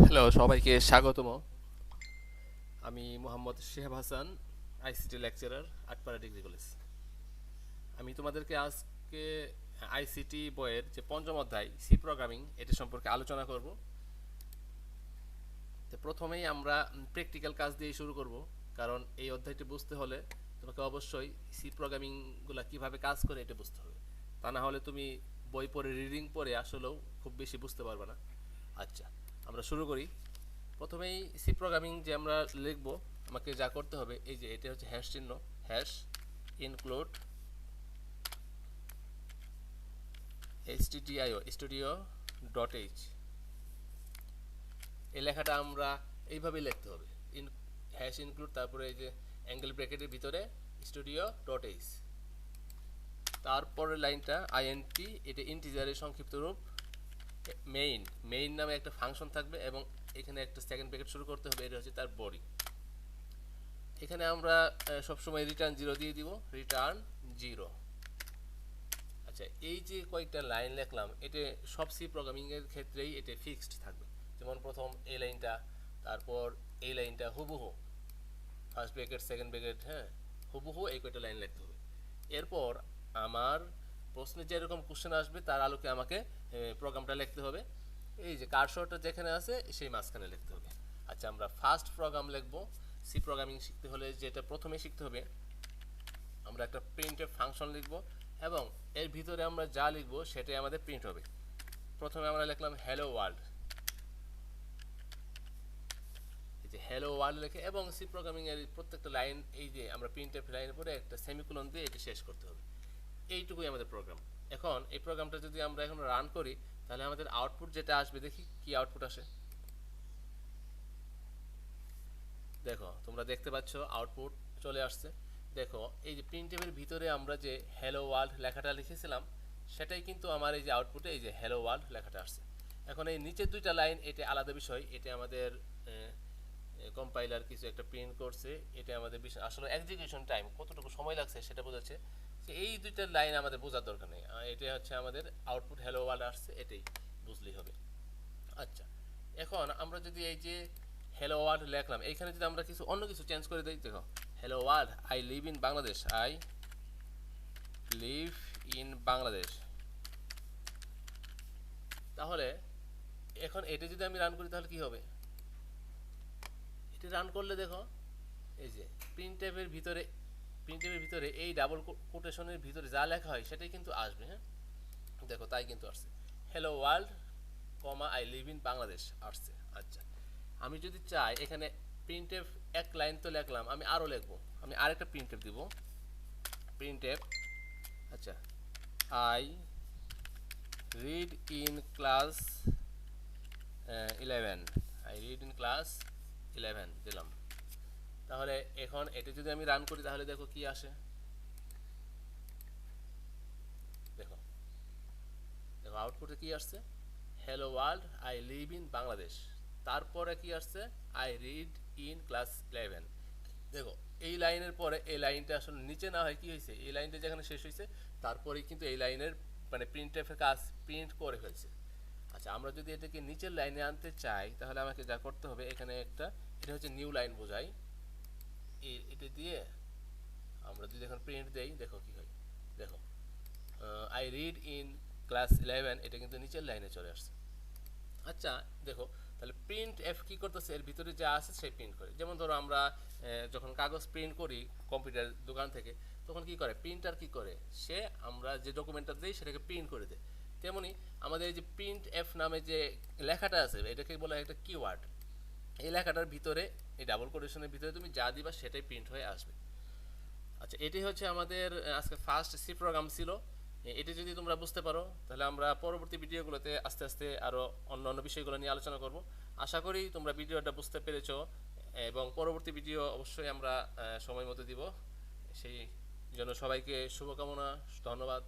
Hello, সবাইকে স্বাগতম। আমি মোহাম্মদ শেহাব হাসান, আইসিটি লেকচারার, আটপাড়া ডিগ্রি কলেজ। আমি তোমাদেরকে আজকে আইসিটি বইয়ের যে পঞ্চম অধ্যায় সি প্রোগ্রামিং এটা সম্পর্কে আলোচনা করব। তো প্রথমেই আমরা প্র্যাকটিক্যাল কাজ দিয়ে শুরু করব, কারণ এই অধ্যায়টি বুঝতে হলে তোমাকে অবশ্যই সি প্রোগ্রামিংগুলো কীভাবে কাজ করে এটা বুঝতে হবে। তা না হলে তুমি বই পড়ে রিডিং পড়ে আসলেও খুব বেশি বুঝতে পারবে না। আচ্ছা, আমরা শুরু করি। প্রথমেই সি প্রোগ্রামিং যে আমরা লিখব, আমাকে যা করতে হবে এই যে এটা হচ্ছে হ্যাশ চিহ্ন, hash include studio dot H. এই লেখাটা আমরা এইভাবেই লিখতে হবে, ইন হ্যাশ ইনক্লুড, তারপরে এই যে অ্যাঙ্গেল ব্র্যাকেটের ভিতরে স্টুডিও ডট এইচ, তারপরের লাইনটা আইএনটি, এটা ইন্টিজারের সংক্ষিপ্ত রূপ। মেইন মেইন নামে একটা ফাংশন থাকবে এবং এখানে একটা সেকেন্ড ব্র্যাকেট শুরু করতে হবে, এটা হচ্ছে তার বডি। এখানে আমরা সবসময় রিটার্ন জিরো দিয়ে দিব, রিটার্ন জিরো। আচ্ছা, এই যে কয়েকটা লাইন লিখলাম এটা সব সি প্রোগ্রামিংয়ের ক্ষেত্রেই এটা ফিক্সড থাকবে। যেমন প্রথম এই লাইনটা, তারপর এই লাইনটা হুবহু, ফার্স্ট ব্র্যাকেট সেকেন্ড ব্র্যাকেট, হ্যাঁ, হুবহু এই কয়টা লাইন লিখতে হবে। এরপর আমার প্রশ্নে যেরকম কোশ্চেন আসবে তার আলোকে আমাকে প্রোগ্রামটা লিখতে হবে। এই যে কার্সরটা যেখানে আছে সেই মাঝখানে লিখতে হবে। আচ্ছা, আমরা ফার্স্ট প্রোগ্রাম লিখব। সি প্রোগ্রামিং শিখতে হলে যেটা প্রথমে শিখতে হবে, আমরা একটা প্রিন্টএফ ফাংশন লিখব এবং এর ভিতরে আমরা যা লিখব সেটাই আমাদের প্রিন্ট হবে। প্রথমে আমরা লিখলাম হ্যালো ওয়ার্ল্ড, এই যে হ্যালো ওয়ার্ল্ড লিখে, এবং সি প্রোগ্রামিং এর প্রত্যেকটা লাইন এই যে আমরা প্রিন্টএফ লাইনের পরে একটা সেমিকোলন দিয়ে এটা শেষ করতে হবে। এইটুকুই আমাদের প্রোগ্রাম। এখন এই প্রোগ্রামটা যদি আমরা এখন রান করি তাহলে আমাদের আউটপুট যেটা আসবে, দেখি কি আউটপুট আসে। দেখো, তোমরা দেখতে পাচ্ছ আউটপুট চলে আসছে। দেখো, এই যে প্রিন্টএফের ভিতরে আমরা যে হ্যালো ওয়ার্ল্ড লেখাটা লিখেছিলাম সেটাই কিন্তু আমার এই যে আউটপুটে এই যে হ্যালো ওয়ার্ল্ড লেখাটা আসছে। এখন এই নিচের দুইটা লাইন এটা আলাদা বিষয়, এটা আমাদের কম্পাইলার কিছু একটা প্রিন্ট করছে, এটা আমাদের বিষয় আসলে এক্সিকিউশন টাইম কতটুকু সময় লাগছে সেটা বোঝাচ্ছে। যে এই দুইটা লাইন আমাদের বোঝার দরকার নেই, এটা হচ্ছে আমাদের আউটপুট হ্যালো ওয়ার্ল্ড আসছে, এটাই বুঝলেই হবে। আচ্ছা, এখন আমরা যদি এই যে হ্যালো ওয়ার্ল্ড লিখলাম, এইখানে যদি আমরা কিছু অন্য কিছু চেঞ্জ করে দিই, দেখো hello world I live in Bangladesh, I live in Bangladesh, তাহলে এখন এটা যদি আমি রান করি তাহলে কি হবে? এটা রান করলে দেখো এই যে প্রিন্টএফের ভিতরে এই ডাবল কোটেশনের ভিতরে যা লেখা হয় সেটাই কিন্তু আসবে, হ্যাঁ। দেখো, তাই কিন্তু আসছে, hello world comma I live in Bangladesh আসছে। আচ্ছা, আমি যদি চাই এখানে প্রিন্টএফ এক লাইন তো লিখলাম, আমি আরও লিখবো, আমি আরেকটা প্রিন্টএফ দিব, প্রিন্টএফ, আচ্ছা, I read in class 11, I read in class 11 দিলাম। তাহলে এখন এটা যদি আমি রান করি তাহলে দেখো কি আসে। দেখো, দেখো আউটপুটে কি আসছে, hello world I live in Bangladesh, তারপরে কি আসছে, আই রিড ইন ক্লাস 11। দেখো, এই লাইনের পরে এই লাইনটা আসলে নিচে না হয় কি হয়েছে, এই লাইনটা যেখানে শেষ হয়েছে তারপরেই কিন্তু এই লাইনের মানে প্রিন্টএফের কাজ প্রিন্ট করে ফেলছে। আচ্ছা, আমরা যদি এটাকে নিচের লাইনে আনতে চাই তাহলে আমাকে যা করতে হবে, এখানে একটা, এটা হচ্ছে নিউ লাইন বোঝাই, এটা দিয়ে আমরা যদি এখন প্রিন্ট দেই দেখো কি হয়। দেখো, আই রিড ইন ক্লাস 11, এটা কিন্তু নিচের লাইনে চলে আসছে। আচ্ছা, দেখো, তাহলে প্রিন্ট এফ কি করতেছে, এর ভিতরে যা আছে সেই প্রিন্ট করে। যেমন ধরো আমরা যখন কাগজ প্রিন্ট করি কম্পিউটার দোকান থেকে, তখন কি করে প্রিন্টার, কি করে সে আমরা যে ডকুমেন্টটা দিই সেটাকে প্রিন্ট করে দেয়। তেমনি আমাদের এই যে প্রিন্ট এফ নামে যে লেখাটা আছে এটাকে বলা হয় একটা কিওয়ার্ড। এই লেখাটার ভিতরে, এই ডাবল কোটেশনের ভিতরে তুমি যা দিবা সেটাই প্রিন্ট হয়ে আসবে। আচ্ছা, এটি হচ্ছে আমাদের আজকে ফার্স্ট সি প্রোগ্রাম ছিল। এটি যদি তোমরা বুঝতে পারো তাহলে আমরা পরবর্তী ভিডিওগুলোতে আস্তে আস্তে আরও অন্য অন্য বিষয়গুলো নিয়ে আলোচনা করব। আশা করি তোমরা ভিডিওটা বুঝতে পেরেছো, এবং পরবর্তী ভিডিও অবশ্যই আমরা সময় মতো দিব। সেই জন্য সবাইকে শুভকামনা, ধন্যবাদ।